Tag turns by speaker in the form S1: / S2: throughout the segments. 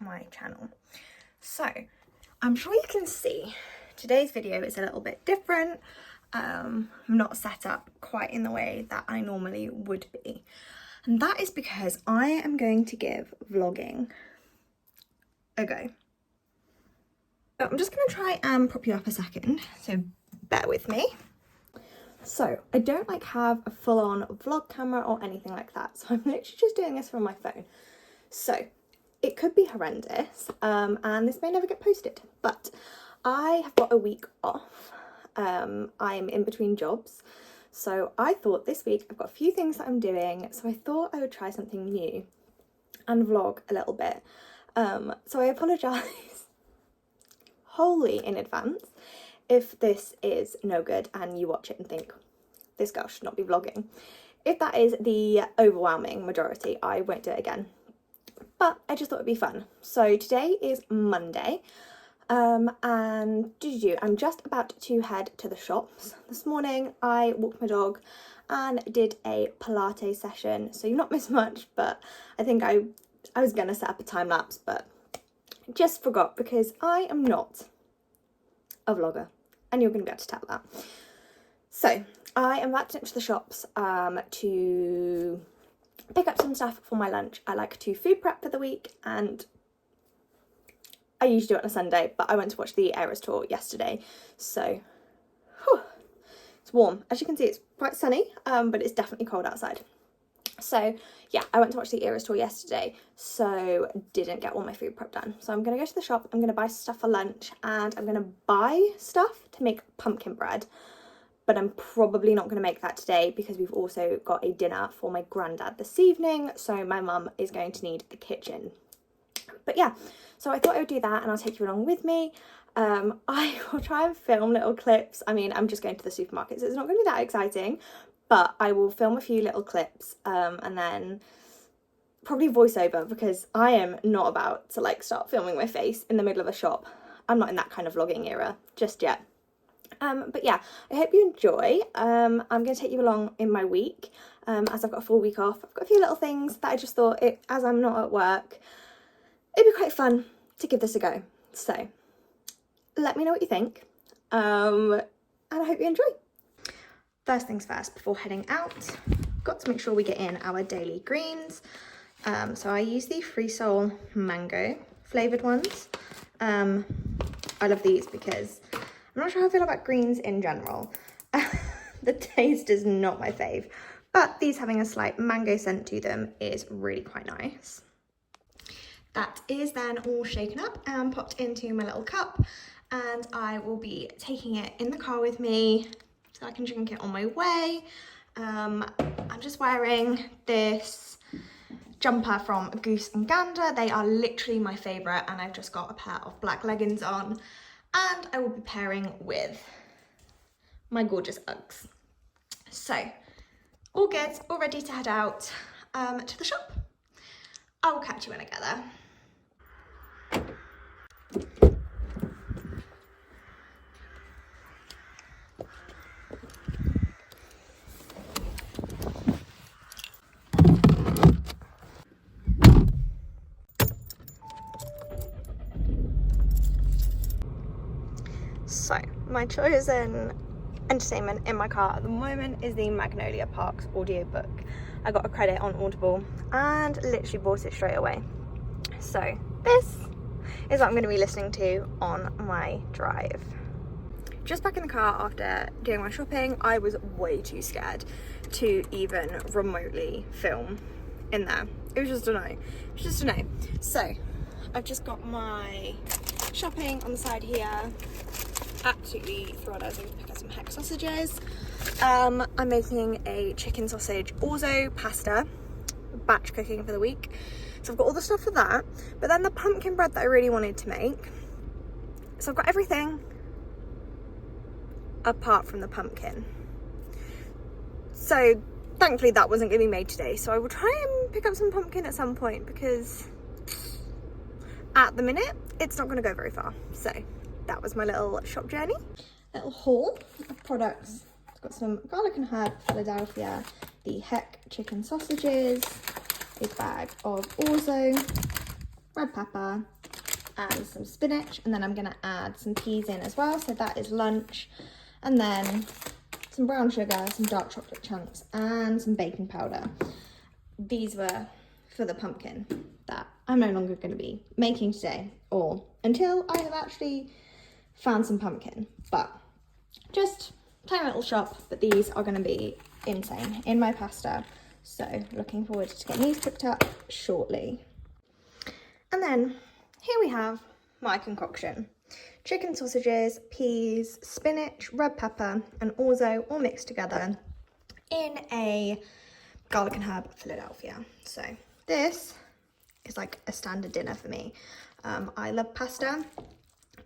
S1: my channel. So I'm sure you can see today's video is a little bit different. I'm not set up quite in the way that I normally would be, and that is because I am going to give vlogging a go. So I'm just going to try and prop you up a second, so bear with me. So I don't have a full-on vlog camera or anything like that, so I'm literally just doing this from my phone. So it could be horrendous, and this may never get posted, but I have got a week off. I'm in between jobs, so I thought this week I've got a few things that I'm doing, so I thought I would try something new and vlog a little bit. So I apologise wholly in advance if this is no good and you watch it and think this girl should not be vlogging. If that is the overwhelming majority, I won't do it again, but I just thought it'd be fun. So today is Monday, and I'm just about to head to the shops. This morning I walked my dog and did a Pilates session, so you've not missed much, but I think I was gonna set up a time lapse, but just forgot because I am not a vlogger, and you're gonna be able to tell that. So I am about to nip to the shops to pick up some stuff for my lunch. I like to food prep for the week, and I usually do it on a Sunday, but I went to watch the Eras tour yesterday, so it's warm. As you can see, it's quite sunny, but it's definitely cold outside. So yeah, I went to watch the Eras tour yesterday, so didn't get all my food prep done. So I'm going to go to the shop, I'm going to buy stuff for lunch, and I'm going to buy stuff to make pumpkin bread. But I'm probably not going to make that today because we've also got a dinner for my granddad this evening, so my mum is going to need the kitchen. But yeah, so I thought I would do that and I'll take you along with me. I will try and film little clips. I mean, I'm just going to the supermarket, so it's not going to be that exciting, but I will film a few little clips and then probably voiceover, because I am not about to start filming my face in the middle of a shop. I'm not in that kind of vlogging era just yet. But yeah, I hope you enjoy. I'm going to take you along in my week, as I've got a full week off. I've got a few little things that I just thought, as I'm not at work, it'd be quite fun to give this a go. So let me know what you think, and I hope you enjoy. First things first, before heading out, got to make sure we get in our daily greens. So I use the Free Soul mango flavoured ones. I love these because I'm not sure how I feel about greens in general. The taste is not my fave, but these having a slight mango scent to them is really quite nice. That is then all shaken up and popped into my little cup, and I will be taking it in the car with me so I can drink it on my way. I'm just wearing this jumper from Goose and Gander. They are literally my favourite, and I've just got a pair of black leggings on, and I will be pairing with my gorgeous Uggs. So all good, all ready to head out to the shop. I will catch you when I get there. So my chosen entertainment in my car at the moment is the Magnolia Parks audiobook. I got a credit on Audible and literally bought it straight away. So this is what I'm going to be listening to on my drive. Just back in the car after doing my shopping, I was way too scared to even remotely film in there. It was just a no. It was just a no. So I've just got my shopping on the side here. Absolutely thrilled. I was going to pick up some heck sausages. I'm making a chicken sausage orzo pasta, batch cooking for the week. So I've got all the stuff for that, but then the pumpkin bread that I really wanted to make. So I've got everything apart from the pumpkin. So thankfully that wasn't going to be made today. So I will try and pick up some pumpkin at some point, because at the minute it's not going to go very far. So that was my little shop journey. Little haul of products. I've got some garlic and herb Philadelphia, the heck chicken sausages, a bag of orzo, red pepper, and some spinach, and then I'm going to add some peas in as well, so that is lunch, and then some brown sugar, some dark chocolate chunks, and some baking powder. These were for the pumpkin that I'm no longer going to be making today, or until I have actually found some pumpkin, but just tiny little shop, but these are going to be insane in my pasta, so looking forward to getting these cooked up shortly. And then here we have my concoction: chicken sausages, peas, spinach, red pepper, and orzo all mixed together in a garlic and herb Philadelphia. So this is like a standard dinner for me. I love pasta,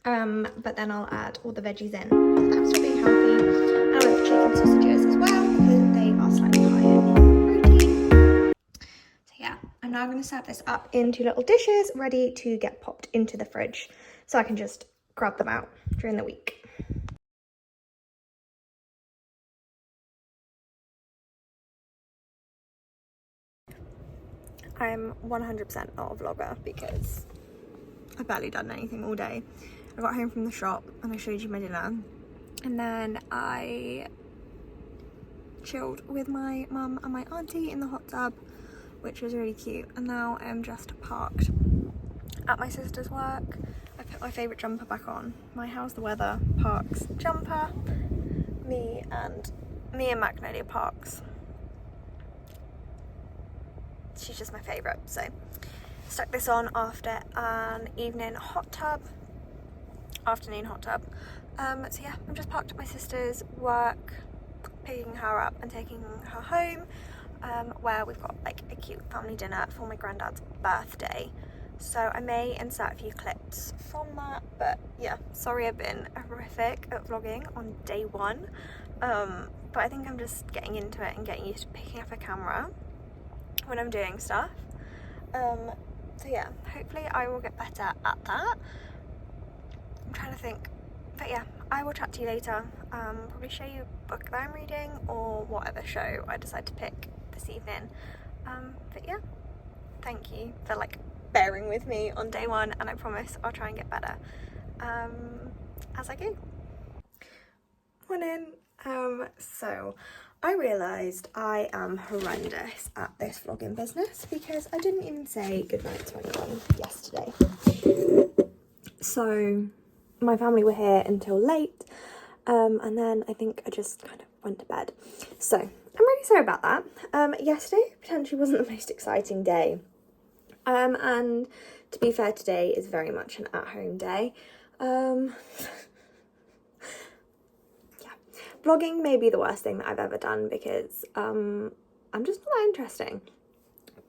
S1: but then I'll add all the veggies in. That's for being healthy. And I love chicken sausages as well because they are slightly higher in protein. So yeah, I'm now going to serve this up into little dishes ready to get popped into the fridge so I can just grab them out during the week. I'm 100% not a vlogger because I've barely done anything all day. I got home from the shop and I showed you my dinner, and then I chilled with my mum and my auntie in the hot tub, which was really cute, and now I'm just parked at my sister's work. I put my favourite jumper back on, my How's the Weather Parks jumper. Me and Magnolia Parks. She's just my favourite, so stuck this on after an afternoon hot tub. So yeah, I'm just parked at my sister's work, picking her up and taking her home, where we've got like a cute family dinner for my granddad's birthday. So I may insert a few clips from that, but yeah, sorry I've been horrific at vlogging on day one, but I think I'm just getting into it and getting used to picking up a camera when I'm doing stuff. So yeah, hopefully I will get better at that. I'm trying to think, but yeah, I will chat to you later. Probably show you a book that I'm reading or whatever show I decide to pick this evening. But yeah, thank you for like bearing with me on day one, and I promise I'll try and get better as I go. Morning. So I realised I am horrendous at this vlogging business because I didn't even say goodnight to anyone yesterday. So my family were here until late, and then I think I just kind of went to bed. So I'm really sorry about that. Yesterday potentially wasn't the most exciting day. And to be fair, today is very much an at-home day. Yeah, vlogging may be the worst thing that I've ever done because I'm just not that interesting.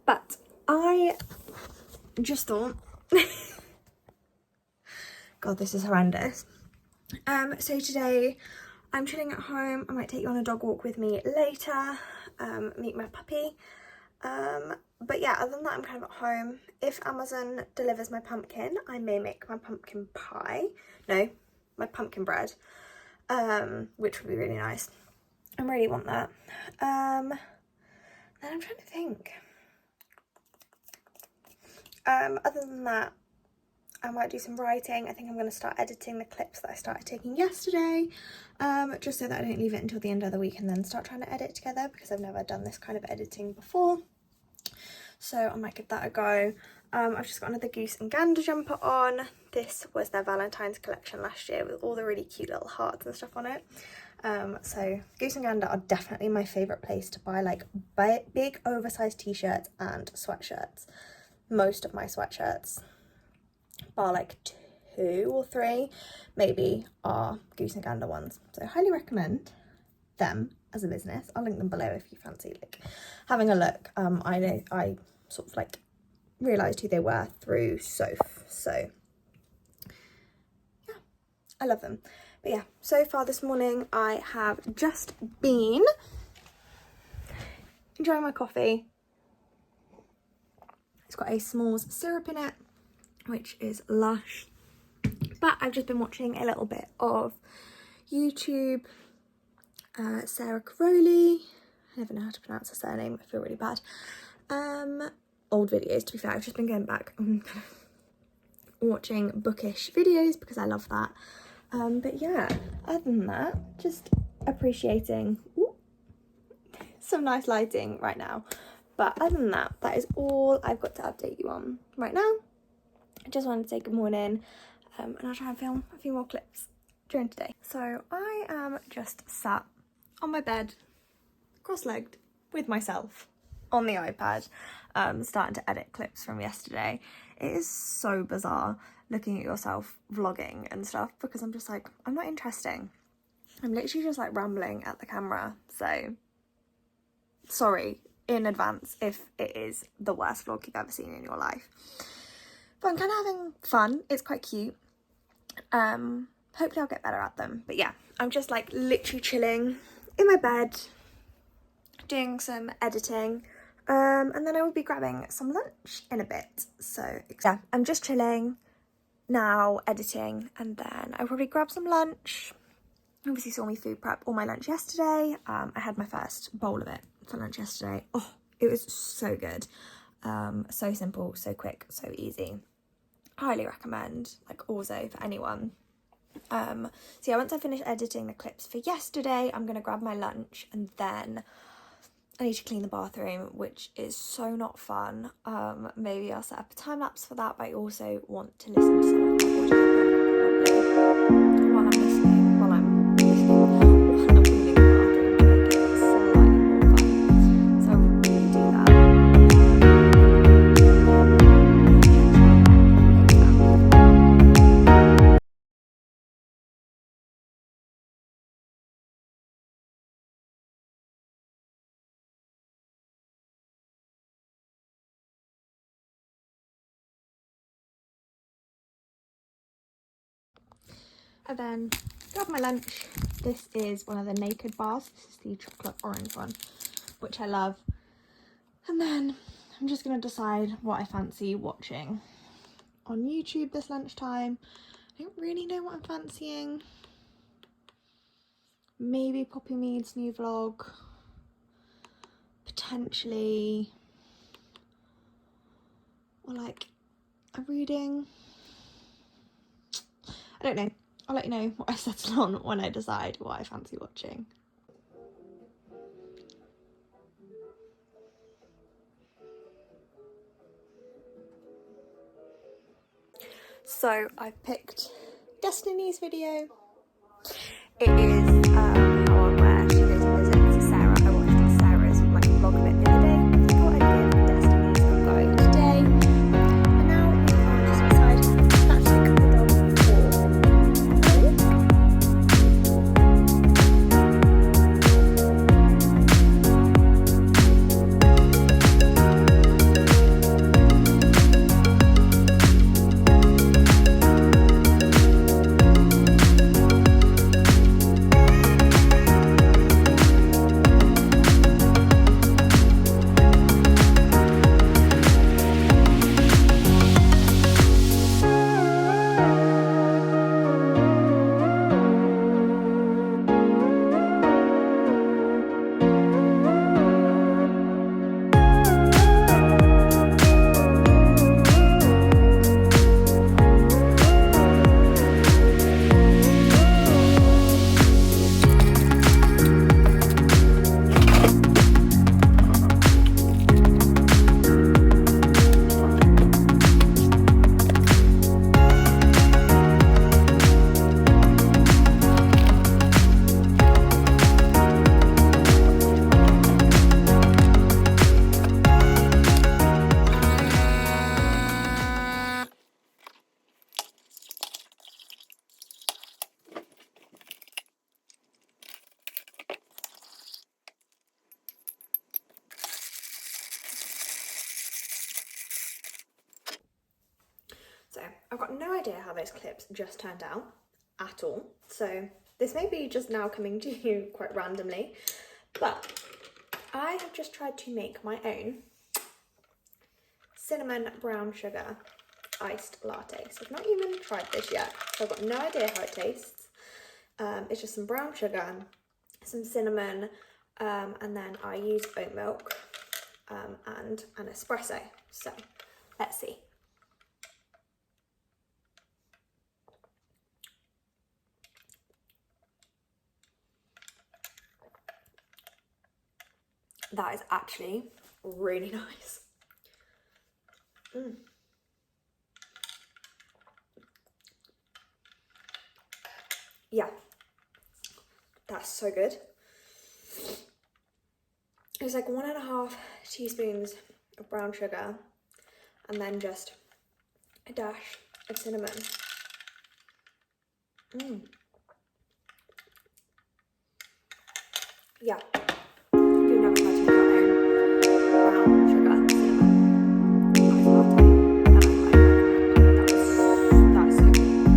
S1: But I just thought, God, this is horrendous. So today I'm chilling at home. I might take you on a dog walk with me later, meet my puppy. But yeah, other than that, I'm kind of at home. If Amazon delivers my pumpkin, I may make my pumpkin pie. No, my pumpkin bread, which would be really nice. I really want that. Then I'm trying to think. Other than that, I might do some writing. I think I'm going to start editing the clips that I started taking yesterday, just so that I don't leave it until the end of the week and then start trying to edit together, because I've never done this kind of editing before. So I might give that a go. I've just got another goose and gander jumper on. This was their Valentine's collection last year with all the really cute little hearts and stuff on it. So goose and gander are definitely my favourite place to buy like big oversized t-shirts and sweatshirts. Most of my sweatshirts, bar like 2 or 3 maybe, are goose and gander ones. So I highly recommend them as a business. I'll link them below if you fancy like having a look. I sort of like realised who they were through Soph, so yeah, I love them. But yeah, so far this morning I have just been enjoying my coffee. It's got a s'mores syrup in it, which is lush. But I've just been watching a little bit of YouTube. Sarah Crowley, I never know how to pronounce her surname, I feel really bad. Old videos, to be fair. I've just been going back and watching bookish videos because I love that. But yeah, other than that, just appreciating some nice lighting right now. But other than that, that is all I've got to update you on right now. I just wanted to say good morning, and I'll try and film a few more clips during today. So I am just sat on my bed, cross-legged, with myself on the iPad, starting to edit clips from yesterday. It is so bizarre looking at yourself vlogging and stuff because I'm just like, I'm not interesting. I'm literally just like rambling at the camera. So sorry in advance if it is the worst vlog you've ever seen in your life. But I'm kind of having fun. It's quite cute. Hopefully I'll get better at them. But yeah, I'm just like literally chilling in my bed, doing some editing. And then I will be grabbing some lunch in a bit. So yeah, I'm just chilling now, editing, and then I'll probably grab some lunch. Obviously saw me food prep all my lunch yesterday. I had my first bowl of it for lunch yesterday. Oh, it was so good. So simple, so quick, so easy. Highly recommend, like also for anyone. So yeah, once I finish editing the clips for yesterday, I'm gonna grab my lunch and then I need to clean the bathroom, which is so not fun. Maybe I'll set up a time lapse for that, but I also want to listen to some of my audio while I'm listening, while I'm cleaning the bathroom, to make it slightly more fun. So I'll probably do that. And then grab my lunch. This is one of the naked bars. This is the chocolate orange one, which I love. And then I'm just going to decide what I fancy watching on YouTube this lunchtime. I don't really know what I'm fancying. Maybe Poppy Mead's new vlog. Potentially. Or like a reading. I don't know. I'll let you know what I settle on when I decide what I fancy watching. So I've picked Destiny's video. It is how I wear. She goes and visits Sarah. I watched Sarah's like vlog of it the other day. I thought I'd give Destiny's a go today. And now we are just outside. That's like the dog So I've got no idea how those clips just turned out at all. So this may be just now coming to you quite randomly, but I have just tried to make my own cinnamon brown sugar iced latte. So I've not even tried this yet. So I've got no idea how it tastes. It's just some brown sugar, some cinnamon, and then I use oat milk and an espresso. So let's see. That is actually really nice. Yeah, that's so good. It's like 1.5 teaspoons of brown sugar and then just a dash of cinnamon. Yeah, you never had to make your own brown sugar cinnamon ice latte, and I highly recommend. That's so good.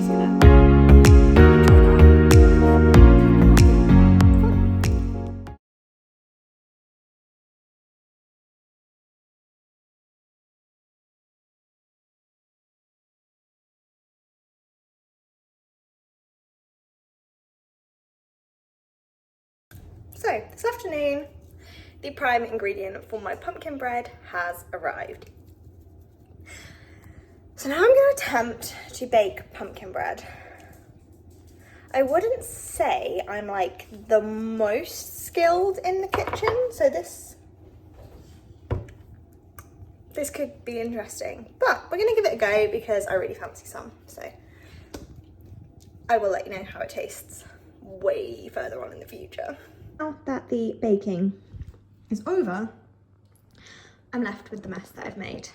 S1: So now I'm just gonna enjoy that and then keep walking. So this afternoon, the prime ingredient for my pumpkin bread has arrived. So now I'm going to attempt to bake pumpkin bread. I wouldn't say I'm like the most skilled in the kitchen, so this could be interesting, but we're going to give it a go because I really fancy some, so I will let you know how it tastes way further on in the future. Now that the baking is over, I'm left with the mess that I've made.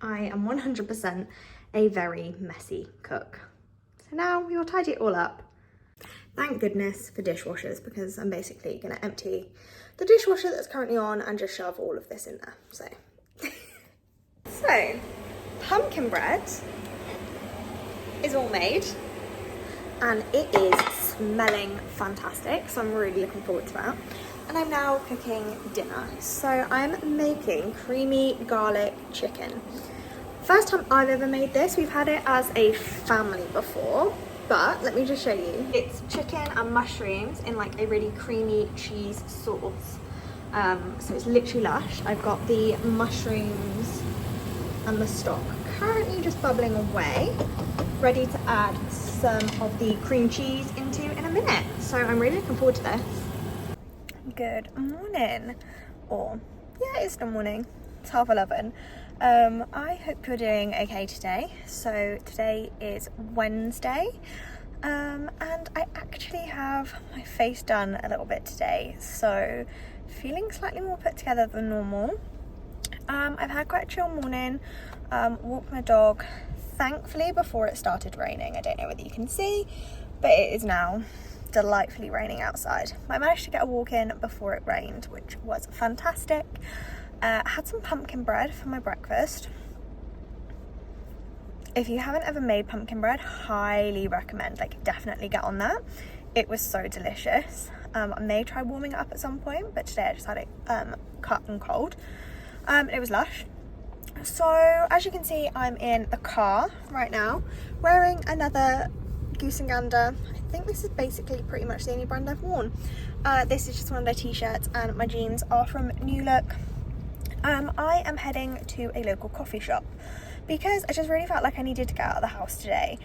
S1: I am 100% a very messy cook. So now we will tidy it all up. Thank goodness for dishwashers, because I'm basically going to empty the dishwasher that's currently on and just shove all of this in there. So pumpkin bread is all made and it is smelling fantastic, so I'm really looking forward to that. And I'm now cooking dinner. So I'm making creamy garlic chicken. First time I've ever made this. We've had it as a family before, but let me just show you. It's chicken and mushrooms in like a really creamy cheese sauce. So it's literally lush. I've got the mushrooms and the stock currently just bubbling away, ready to add some of the cream cheese into in a minute. So I'm really looking forward to this. Good morning, or yeah, it's the morning. It's 11:30. I hope you're doing okay today. So today is Wednesday, and I actually have my face done a little bit today, so feeling slightly more put together than normal. I've had quite a chill morning, walked my dog, thankfully before it started raining. I don't know whether you can see, but it is now delightfully raining outside. I managed to get a walk in before it rained, which was fantastic. Had some pumpkin bread for my breakfast. If you haven't ever made pumpkin bread, highly recommend, like definitely get on that. It was so delicious. I may try warming it up at some point, but today I just had it cut and cold. It was lush. So as you can see, I'm in the car right now wearing another Goose and Gander. I think this is basically pretty much the only brand I've worn. This is just one of their t-shirts, and my jeans are from New Look. I am heading to a local coffee shop because I just really felt like I needed to get out of the house today.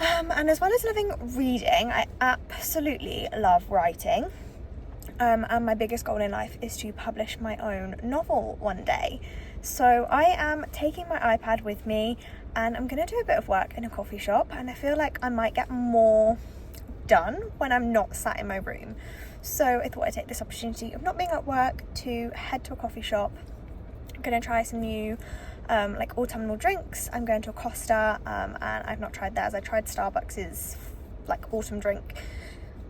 S1: And as well as loving reading, I absolutely love writing. And my biggest goal in life is to publish my own novel one day. So I am taking my iPad with me and I'm going to do a bit of work in a coffee shop, and I feel like I might get more done when I'm not sat in my room. So I thought I'd take this opportunity of not being at work to head to a coffee shop. I'm going to try some new like autumnal drinks. I'm going to a Costa, and I've not tried theirs. I tried Starbucks's like autumn drink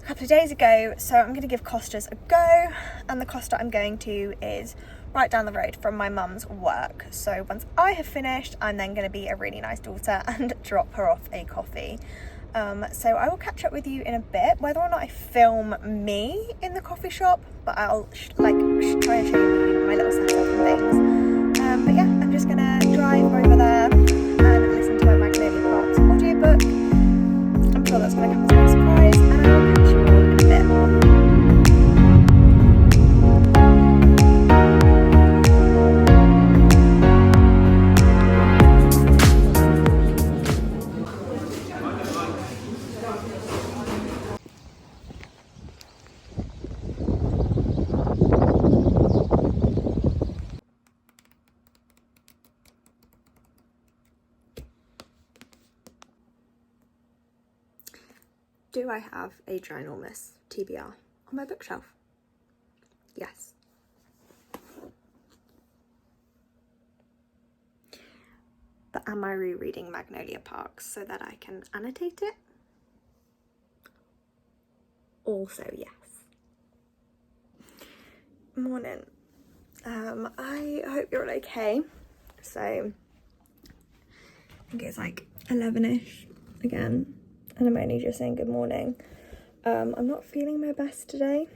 S1: a couple of days ago, so I'm going to give Costa's a go. And the Costa I'm going to is right down the road from my mum's work. So once I have finished, I'm then going to be a really nice daughter and drop her off a coffee. So I will catch up with you in a bit, whether or not I film me in the coffee shop, but I'll try and show you my little setup and things. But yeah, I'm just gonna drive over there and listen to my Magnolia Parks audiobook. I'm sure that's gonna come as a surprise, and I'll catch you all in a bit. Do I have a ginormous TBR on my bookshelf? Yes. But am I rereading Magnolia Parks so that I can annotate it? Also yes. Morning. I hope you're all okay. So I think it's like 11ish again, and I'm only just saying good morning. I'm not feeling my best today.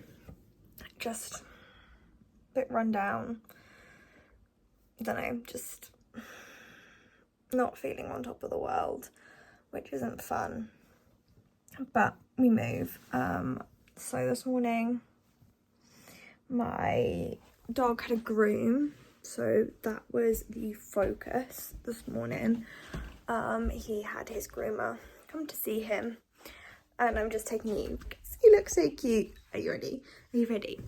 S1: Just a bit run down. I don't know, just not feeling on top of the world, which isn't fun. But we move. So this morning my dog had a groom, so that was the focus this morning. He had his groomer come to see him, and I'm just taking you because you look so cute. Are you ready? Are you ready?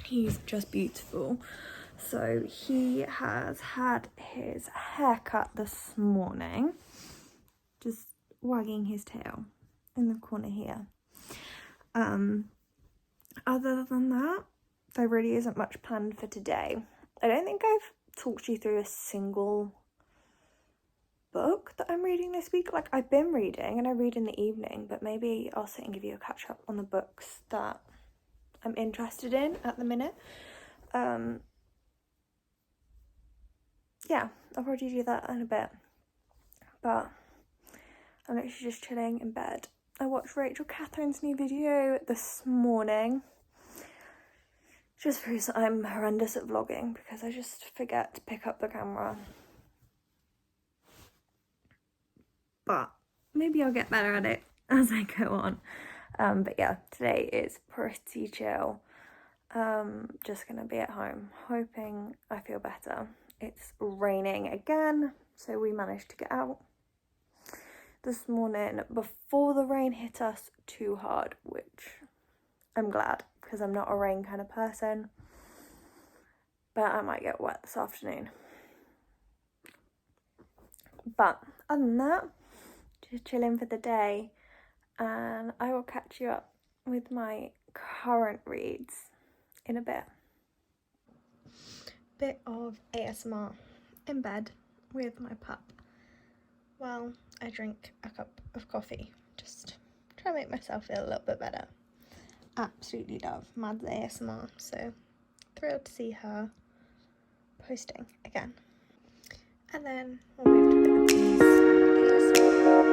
S1: He's just beautiful. So he has had his haircut this morning, just wagging his tail in the corner here. Other than that, there really isn't much planned for today. I don't think I've talked you through a single book that I'm reading this week. Like, I've been reading and I read in the evening, but maybe I'll sit and give you a catch up on the books that I'm interested in at the minute. Yeah, I'll probably do that in a bit. But I'm literally just chilling in bed. I watched Rachel Catherine's new video this morning. Just proves that I'm horrendous at vlogging because I just forget to pick up the camera. But maybe I'll get better at it as I go on. But yeah, today is pretty chill. Just gonna be at home, hoping I feel better. It's raining again, so we managed to get out this morning before the rain hit us too hard, which I'm glad because I'm not a rain kind of person, but I might get wet this afternoon. But other than that, just chilling for the day, and I will catch you up with my current reads in a bit. Bit of ASMR in bed with my pup while I drink a cup of coffee. Just try to make myself feel a little bit better. Absolutely love Mad's ASMR, so thrilled to see her posting again. And then we'll move to a bit of these ASMR.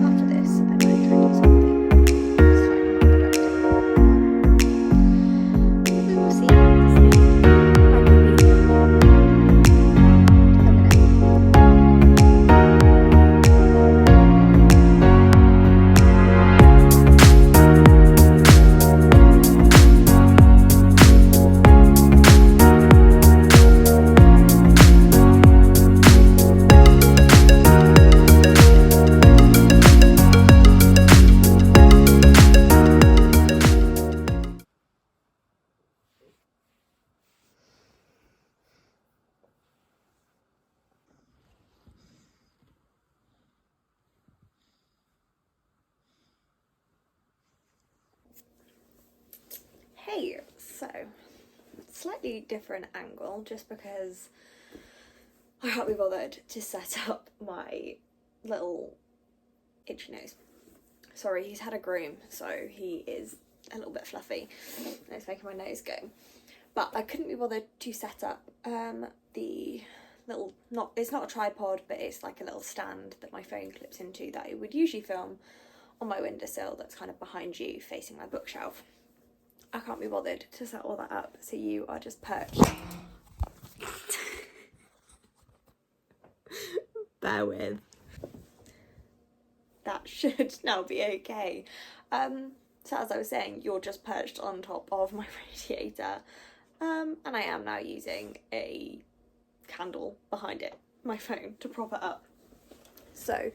S1: After this, I might try to do something slightly more productive. But we will see. Hey, so slightly different angle just because I can't be bothered to set up my little itchy nose. Sorry, he's had a groom, so he is a little bit fluffy and it's making my nose go. But I couldn't be bothered to set up the little, it's not a tripod, but it's like a little stand that my phone clips into that I would usually film on my windowsill that's kind of behind you facing my bookshelf. I can't be bothered to set all that up, so you are just perched. Bear with. That should now be okay. So as I was saying, you're just perched on top of my radiator, and I am now using a candle behind it, my phone, to prop it up. So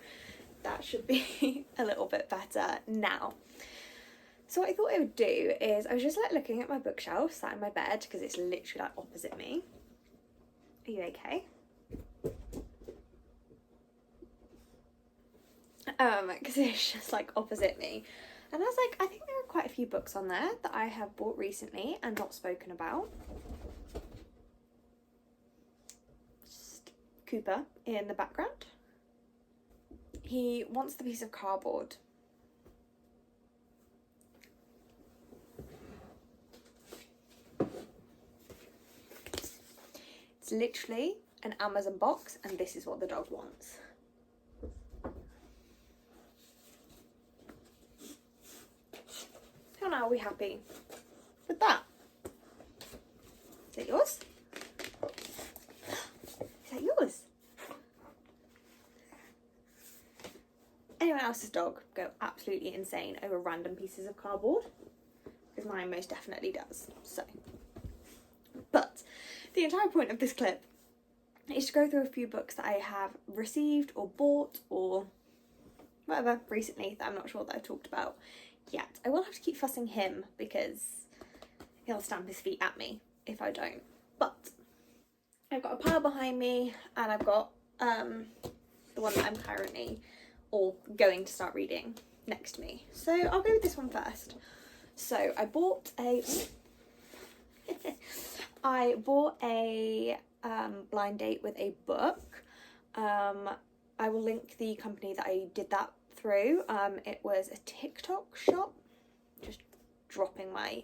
S1: that should be a little bit better now. So what I thought I would do is, I was just like looking at my bookshelf, sat in my bed, because it's literally like opposite me. Are you okay? because it's just like opposite me. And I was like, I think there are quite a few books on there that I have bought recently and not spoken about. Just Cooper in the background. He wants the piece of cardboard. It's literally an Amazon box, and this is what the dog wants. How now are we happy with that? Is that yours? Is that yours? Anyone else's dog go absolutely insane over random pieces of cardboard? Because mine most definitely does. So, but the entire point of this clip is to go through a few books that I have received or bought or whatever recently that I'm not sure that I've talked about yet. I will have to keep fussing him because he'll stamp his feet at me if I don't. But I've got a pile behind me, and I've got the one that I'm currently or going to start reading next to me. So I'll go with this one first. So I bought a blind date with a book. I will link the company that I did that through. It was a TikTok shop. Just dropping my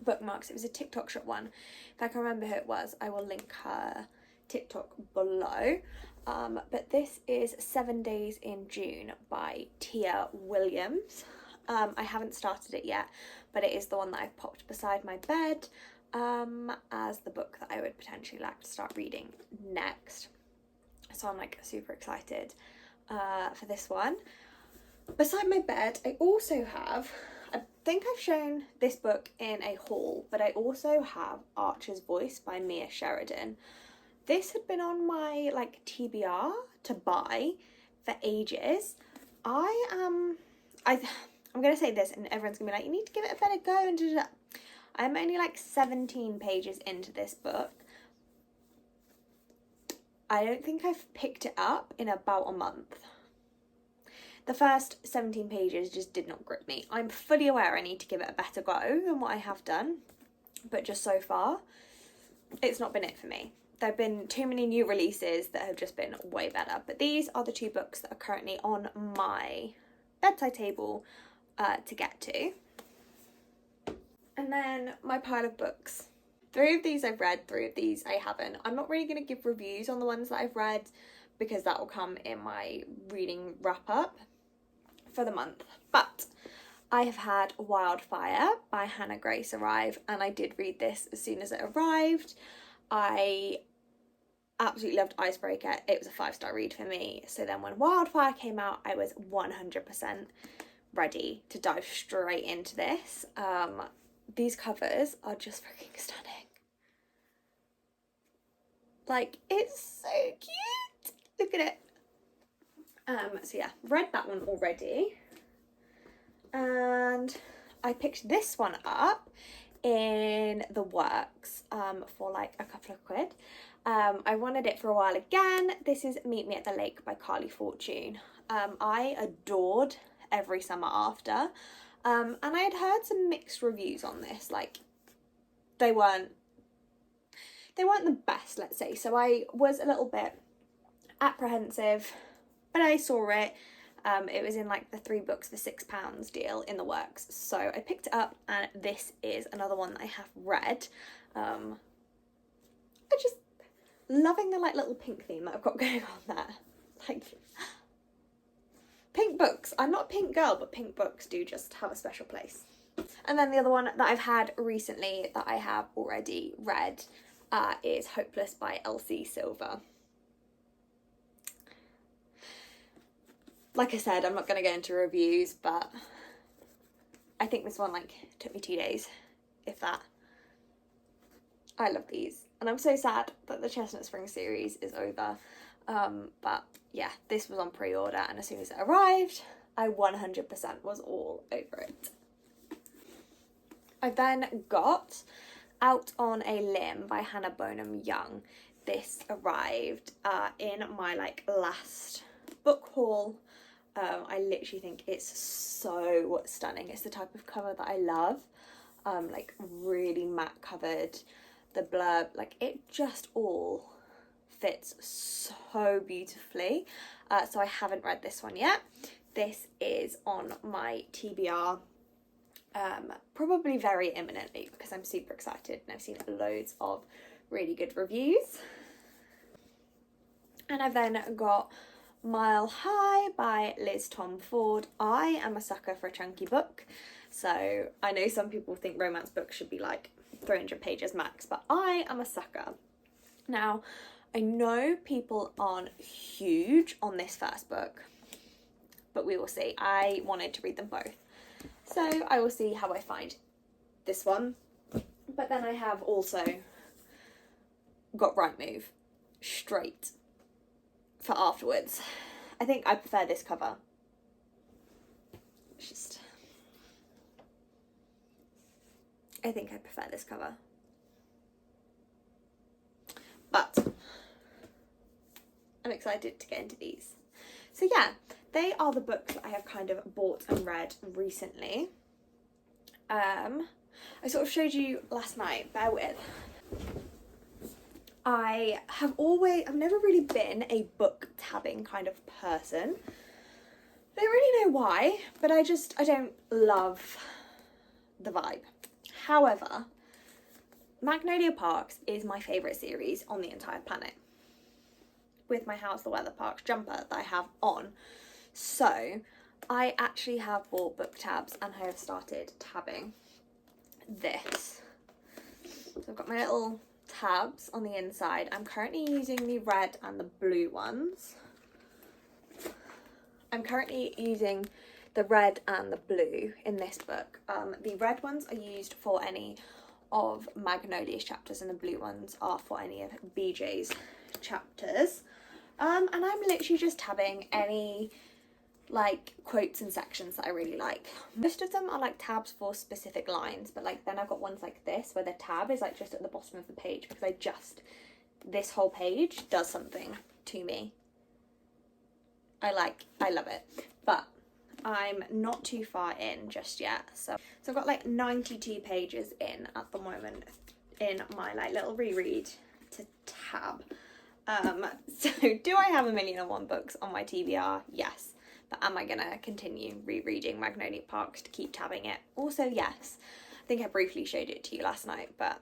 S1: bookmarks. It was a TikTok shop one. If I can remember who it was, I will link her TikTok below. But this is 7 Days in June by Tia Williams. I haven't started it yet, but it is the one that I've popped beside my bed as the book that I would potentially like to start reading next. So I'm like super excited for this one. Beside my bed, I also have, I think I've shown this book in a haul, but I also have Archer's Voice by Mia Sheridan. This had been on my like TBR to buy for ages. I'm gonna say this and everyone's gonna be like, you need to give it a better go and da, da, da. I'm only like 17 pages into this book. I don't think I've picked it up in about a month. The first 17 pages just did not grip me. I'm fully aware I need to give it a better go than what I have done, but just so far, it's not been it for me. There have been too many new releases that have just been way better, but these are the two books that are currently on my bedside table to get to. And then my pile of books. 3 of these I've read, 3 of these I haven't. I'm not really going to give reviews on the ones that I've read because that will come in my reading wrap up for the month. But I have had Wildfire by Hannah Grace arrive, and I did read this as soon as it arrived. I absolutely loved Icebreaker. It was a 5-star read for me. So then when Wildfire came out, I was 100% ready to dive straight into this. These covers are just freaking stunning. Like, it's so cute. Look at it. So yeah, read that one already. And I picked this one up in the works for like a couple of quid. I wanted it for a while again. This is Meet Me at the Lake by Carly Fortune. I adored Every Summer After. And I had heard some mixed reviews on this. Like, they weren't the best, let's say. So I was a little bit apprehensive, but I saw it. It was in like the 3 books for £6 deal in the works. So I picked it up, and this is another one that I have read. I just loving the like little pink theme that I've got going on there. Like, pink books. I'm not a pink girl, but pink books do just have a special place. And then the other one that I've had recently that I have already read is Hopeless by Elsie Silver. Like I said, I'm not going to go into reviews, but I think this one like took me 2 days, if that. I love these. And I'm so sad that the Chestnut Spring series is over. But yeah, this was on pre-order, and as soon as it arrived, I 100% was all over it. I then got Out on a Limb by Hannah Bonham Young. This arrived in my like last book haul I literally think it's so stunning. It's the type of cover that I love. Like really matte covered, the blurb, like it just all fits so beautifully. So I haven't read this one yet. This is on my TBR, probably very imminently, because I'm super excited and I've seen loads of really good reviews. And I've then got Mile High by Liz Tom Ford. I am a sucker for a chunky book, so I know some people think romance books should be like 300 pages max, but I am a sucker. Now, I know people aren't huge on this first book, but we will see. I wanted to read them both, so I will see how I find this one. But then I have also got Rightmove straight for afterwards. I think I prefer this cover. I think I prefer this cover. But I'm excited to get into these. So yeah, they are the books that I have kind of bought and read recently. I sort of showed you last night, bear with. I've never really been a book tabbing kind of person. I don't really know why, but I don't love the vibe. However, Magnolia Parks is my favourite series on the entire planet, with my How's the Weather Parks jumper that I have on. So I actually have bought book tabs and I have started tabbing this. So I've got my little tabs on the inside. I'm currently using the red and the blue ones. I'm currently using the red and the blue in this book. The red ones are used for any of Magnolia's chapters and the blue ones are for any of BJ's chapters. And I'm literally just tabbing any like quotes and sections that I really like. Most of them are like tabs for specific lines, but like then I've got ones like this where the tab is like just at the bottom of the page because this whole page does something to me. I love it, but I'm not too far in just yet. So I've got like 92 pages in at the moment in my like little reread to tab. So do I have 1,000,001 books on my TBR? Yes. But am I gonna continue rereading Magnolia Parks to keep tabbing it? Also, yes. I think I briefly showed it to you last night, but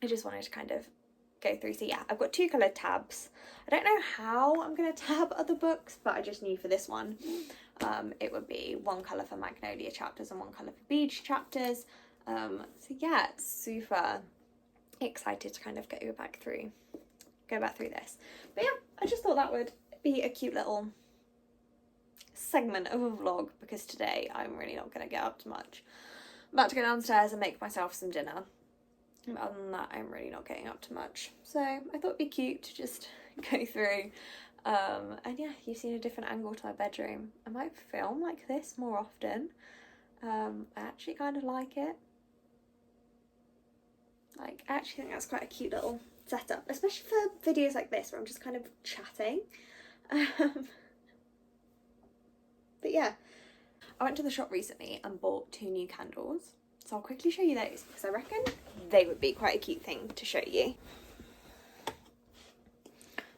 S1: I just wanted to kind of go through. So yeah, I've got 2 coloured tabs. I don't know how I'm gonna tab other books, but I just knew for this one, it would be 1 colour for Magnolia chapters and 1 colour for Beach chapters. So yeah, super excited to kind of go back through this. But yeah, I just thought that would be a cute little segment of a vlog because today I'm really not going to get up to much. I'm about to go downstairs and make myself some dinner. Other than that, I'm really not getting up to much. So I thought it'd be cute to just go through. And yeah, you've seen a different angle to my bedroom. I might film like this more often. I actually kind of like it. Like, I actually think that's quite a cute little setup, especially for videos like this where I'm just kind of chatting. But yeah, I went to the shop recently and bought 2 new candles. So I'll quickly show you those because I reckon they would be quite a cute thing to show you.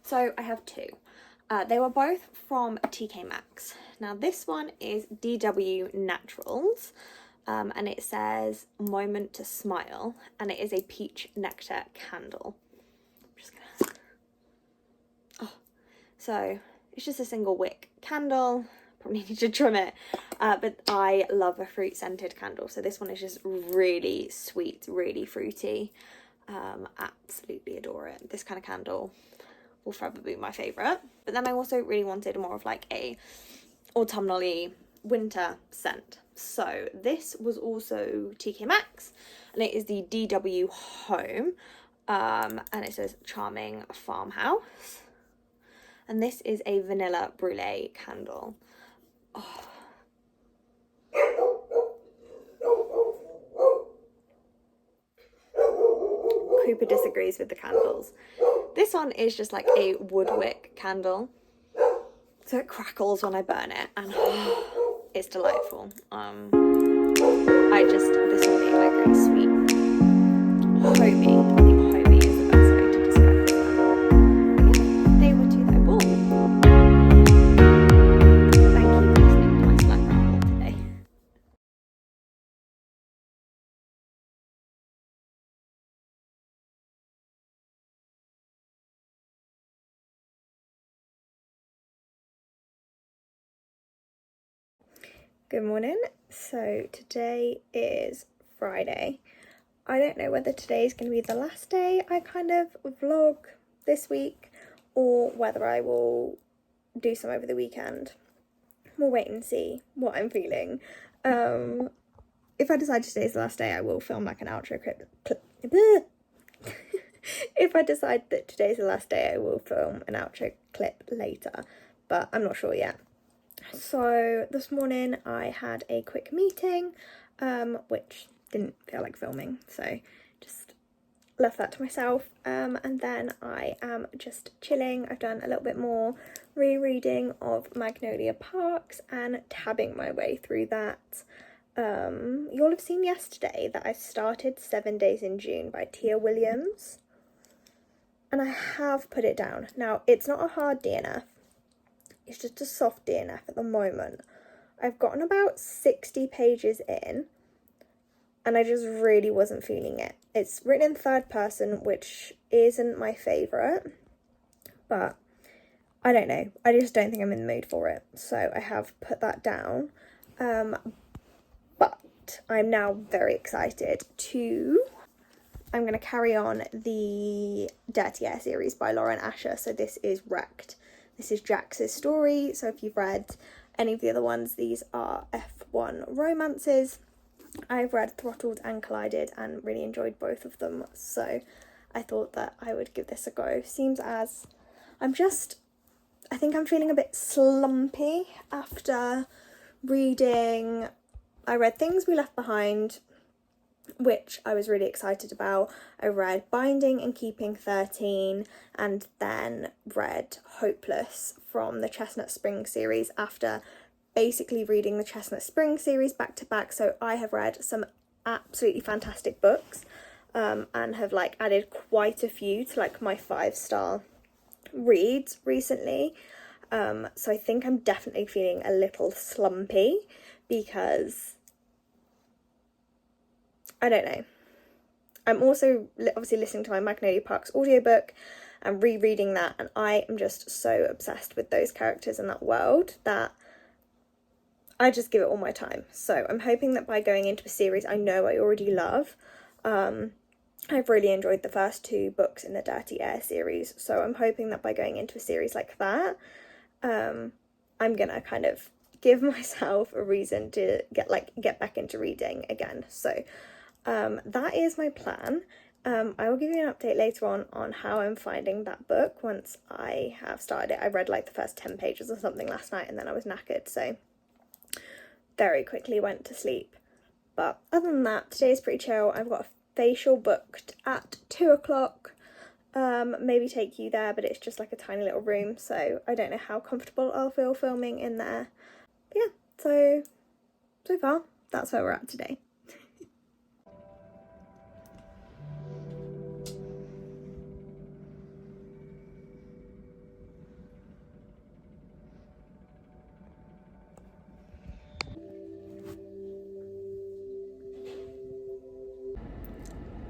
S1: So I have 2. They were both from TK Maxx. Now this one is DW Naturals, and it says Moment to Smile, and it is a peach nectar candle. I'm just gonna... Oh, so it's just a single wick candle. Probably need to trim it, but I love a fruit scented candle, so this one is just really sweet, really fruity. Absolutely adore it. This kind of candle will forever be my favourite. But then I also really wanted more of like a autumnally winter scent, so this was also TK Maxx, and it is the DW Home, and it says Charming Farmhouse, and this is a vanilla brulee candle. Oh. Cooper disagrees with the candles. This one is just like a wood wick candle. so it crackles when I burn it, and it's delightful. This will be like really sweet, homey. I think homey is the best way to describe this one. Yeah, they were to thy ball. Thank you for listening to my Slack ramble today. Good morning. So today is Friday. I don't know whether today is going to be the last day I kind of vlog this week, or whether I will do some over the weekend. We'll wait and see what I'm feeling. If I decide today's the last day, I will film like an outro clip. If I decide that today's the last day, I will film an outro clip later, but I'm not sure yet. So this morning I had a quick meeting, which didn't feel like filming, so just left that to myself, and then I am just chilling. I've done a little bit more rereading of Magnolia Parks and tabbing my way through that. You'll have seen yesterday that I started 7 Days in June by Tia Williams, and I have put it down. Now, it's not a hard DNF, it's just a soft DNF at the moment. I've gotten about 60 pages in, and I just really wasn't feeling it. It's written in third person, which isn't my favourite, but I don't know. I just don't think I'm in the mood for it, so I have put that down. But I'm now very excited to... I'm going to carry on the Dirty Air series by Lauren Asher, so this is Wrecked. This is Jax's story, so if you've read any of the other ones, these are F1 romances. I've read Throttled and Collided and really enjoyed both of them, so I thought that I would give this a go. Seems as I think I'm feeling a bit slumpy after reading. I read Things We Left Behind, which I was really excited about. I read Binding and Keeping 13, and then read Hopeless from the Chestnut Spring series after basically reading the Chestnut Spring series back to back. So I have read some absolutely fantastic books, and have like added quite a few to like my 5-star reads recently. So I think I'm definitely feeling a little slumpy because I don't know. I'm also obviously listening to my Magnolia Parks audiobook and rereading that, and I am just so obsessed with those characters and that world that I just give it all my time. So I'm hoping that by going into a series I know I already love, I've really enjoyed the first 2 books in the Dirty Air series, so I'm hoping that by going into a series like that, I'm gonna kind of give myself a reason to get back into reading again. So that is my plan. I will give you an update later on how I'm finding that book once I have started it. I read like the first 10 pages or something last night, and then I was knackered, so very quickly went to sleep. But other than that, today's pretty chill. I've got a facial booked at 2 o'clock. Maybe take you there, but it's just like a tiny little room, so I don't know how comfortable I'll feel filming in there. But yeah, so far that's where we're at today.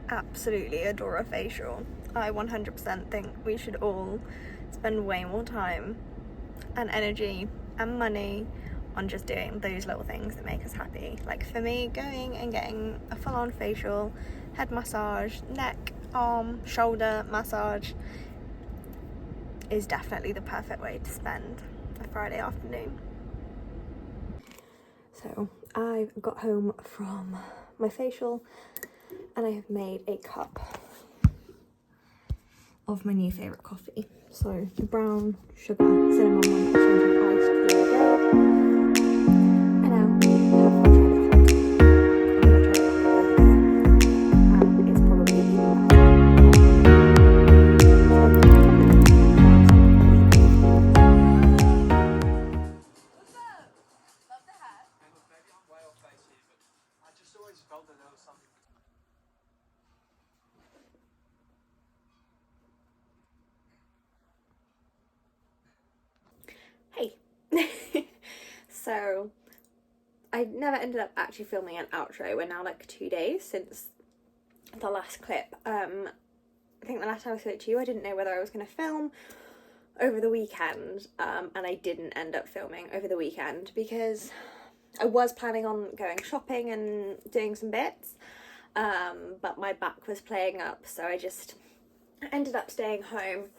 S1: Absolutely adore a facial. I 100% think we should all spend way more time and energy and money on just doing those little things that make us happy. Like for me, going and getting a full-on facial, head massage, neck, arm, shoulder massage is definitely the perfect way to spend a Friday afternoon. So I got home from my facial and I have made a cup of my new favourite coffee. So the brown sugar cinnamon one that comes with ice for the day. And now I have hot chocolate hot. I'm going to try it, and it's probably even better.
S2: So I never ended up actually filming an outro. We're now like 2 days since the last clip. I think the last time I spoke to you, I didn't know whether I was going to film over the weekend, and I didn't end up filming over the weekend because I was planning on going shopping and doing some bits, but my back was playing up, so I just ended up staying home,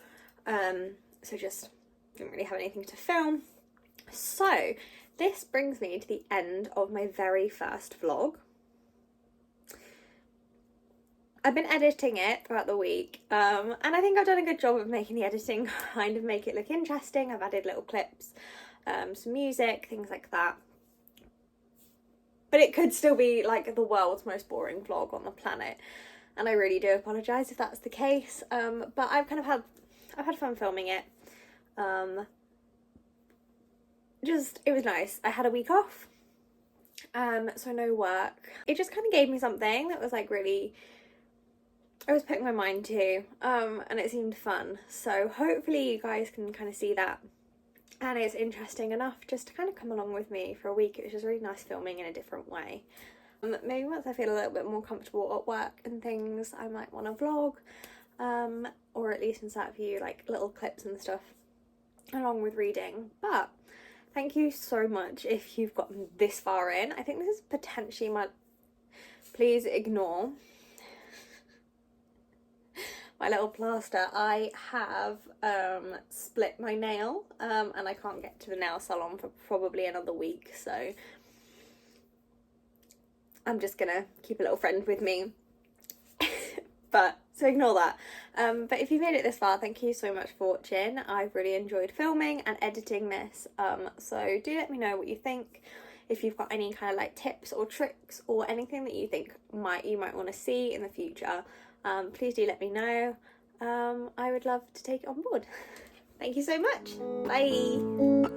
S2: so just didn't really have anything to film. So this brings me to the end of my very first vlog. I've been editing it throughout the week, and I think I've done a good job of making the editing kind of make it look interesting. I've added little clips, some music, things like that. But it could still be like the world's most boring vlog on the planet, and I really do apologise if that's the case. But I've had fun filming it. It was nice. I had a week off, so no work. It just kind of gave me something that was like really, I was putting my mind to, and it seemed fun. So hopefully you guys can kind of see that, and it's interesting enough just to kind of come along with me for a week. It was just really nice filming in a different way. Maybe once I feel a little bit more comfortable at work and things, I might want to vlog, or at least insert for you like little clips and stuff along with reading. But thank you so much if you've gotten this far in. I think this is potentially my, please ignore my little plaster. I have split my nail, and I can't get to the nail salon for probably another week, so I'm just gonna keep a little friend with me. But so ignore that. But if you made it this far, thank you so much for watching. I've really enjoyed filming and editing this, so do let me know what you think. If you've got any kind of like tips or tricks or anything that you think you might want to see in the future, please do let me know. I would love to take it on board. Thank you so much. Bye.